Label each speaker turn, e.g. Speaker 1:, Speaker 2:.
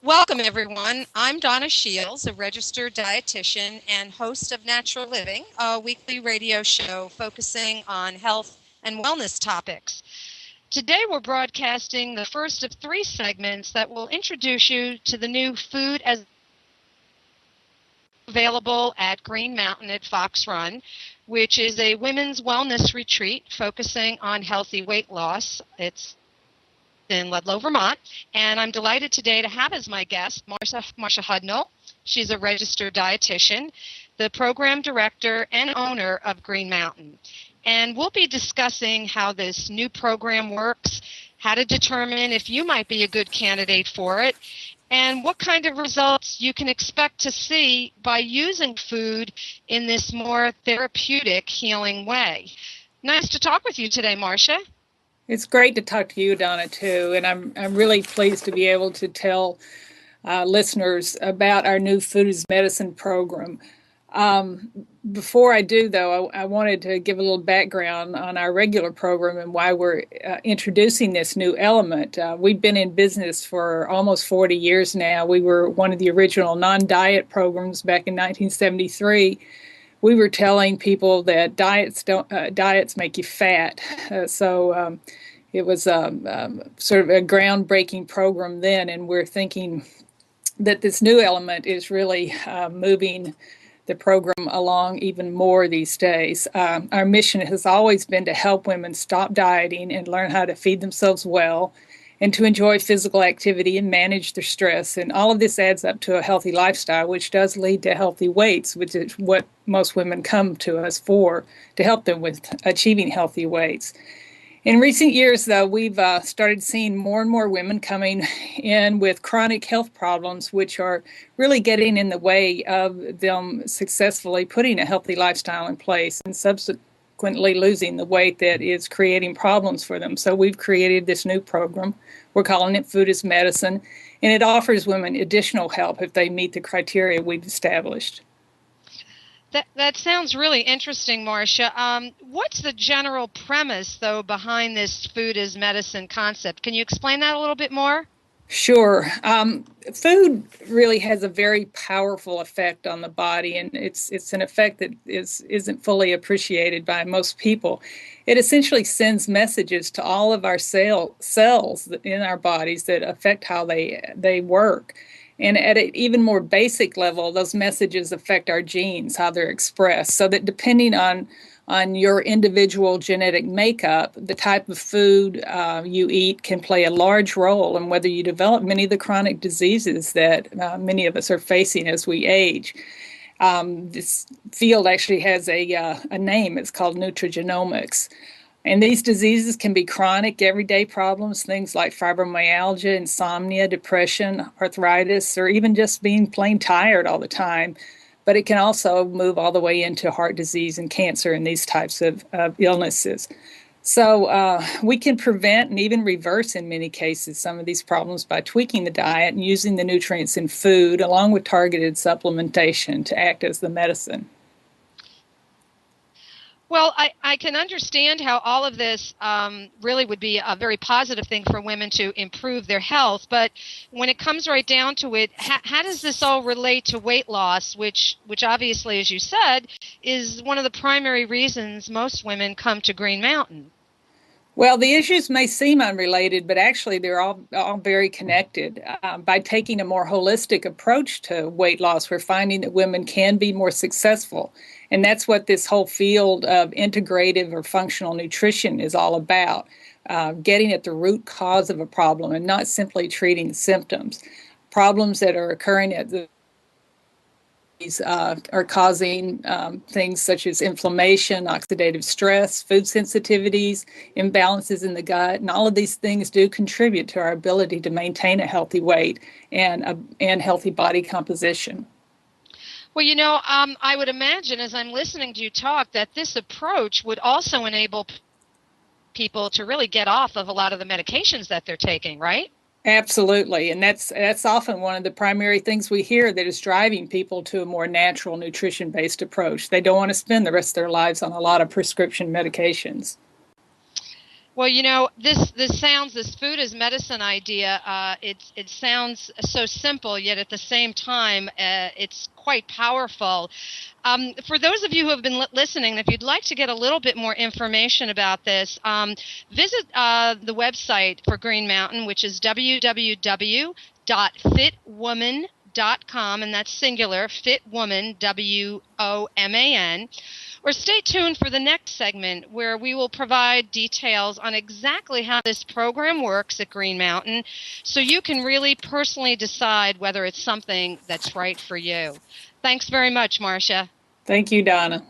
Speaker 1: Welcome, everyone. I'm Donna Shields, a registered dietitian and host of Natural Living, a weekly radio show focusing on health and wellness topics. Today, we're broadcasting the first of 3 segments that will introduce you to the new food as available at Green Mountain at Fox Run, which is a women's wellness retreat focusing on healthy weight loss. It's in Ludlow, Vermont, and I'm delighted today to have as my guest Marcia Hudnall. She's a registered dietitian, the program director and owner of Green Mountain. And we'll be discussing how this new program works, how to determine if you might be a good candidate for it, and what kind of results you can expect to see by using food in this more therapeutic, healing way. Nice to talk with you today, Marcia.
Speaker 2: It's great to talk to you, Donna, too, and I'm really pleased to be able to tell listeners about our new Food is Medicine program. Before I do, though, I wanted to give a little background on our regular program and why we're introducing this new element. We've been in business for almost 40 years now. We were one of the original non-diet programs back in 1973. We were telling people that diets make you fat. It was sort of a groundbreaking program then, and we're thinking that this new element is really moving the program along even more these days. Our mission has always been to help women stop dieting and learn how to feed themselves well, and to enjoy physical activity and manage their stress. And all of this adds up to a healthy lifestyle, which does lead to healthy weights, which is what most women come to us for, to help them with achieving healthy weights. In recent years, though, we've started seeing more and more women coming in with chronic health problems, which are really getting in the way of them successfully putting a healthy lifestyle in place and subsequently losing the weight that is creating problems for them. So we've created this new program. We're calling it Food is Medicine, and it offers women additional help if they meet the criteria we've established.
Speaker 1: That sounds really interesting, Marcia. What's the general premise, though, behind this Food is Medicine concept? Can you explain that a little bit more?
Speaker 2: Sure. Food really has a very powerful effect on the body, and it's an effect that isn't fully appreciated by most people. It essentially sends messages to all of our cells in our bodies that affect how they work. And at an even more basic level, those messages affect our genes, how they're expressed, so that depending on your individual genetic makeup, the type of food you eat can play a large role in whether you develop many of the chronic diseases that many of us are facing as we age. This field actually has a name. It's called nutrigenomics. And these diseases can be chronic, everyday problems, things like fibromyalgia, insomnia, depression, arthritis, or even just being plain tired all the time. But it can also move all the way into heart disease and cancer and these types of illnesses. So we can prevent and even reverse, in many cases, some of these problems by tweaking the diet and using the nutrients in food, along with targeted supplementation to act as the medicine.
Speaker 1: Well, I can understand how all of this really would be a very positive thing for women to improve their health. But when it comes right down to it, how does this all relate to weight loss, which obviously, as you said, is one of the primary reasons most women come to Green Mountain?
Speaker 2: Well, the issues may seem unrelated, but actually they're all very connected. By taking a more holistic approach to weight loss, we're finding that women can be more successful. And that's what this whole field of integrative or functional nutrition is all about, getting at the root cause of a problem and not simply treating the symptoms. Problems that are occurring at the are causing things such as inflammation, oxidative stress, food sensitivities, imbalances in the gut, and all of these things do contribute to our ability to maintain a healthy weight and healthy body composition.
Speaker 1: Well, I would imagine as I'm listening to you talk that this approach would also enable people to really get off of a lot of the medications that they're taking, right?
Speaker 2: Absolutely, and that's often one of the primary things we hear that is driving people to a more natural nutrition-based approach. They don't want to spend the rest of their lives on a lot of prescription medications.
Speaker 1: Well, this food as medicine idea, it sounds so simple, yet at the same time, it's quite powerful. For those of you who have been listening, if you'd like to get a little bit more information about this, visit the website for Green Mountain, which is www.fitwoman.com, and that's singular, fitwoman, WOMAN. Or stay tuned for the next segment where we will provide details on exactly how this program works at Green Mountain so you can really personally decide whether it's something that's right for you. Thanks very much, Marcia.
Speaker 2: Thank you, Donna.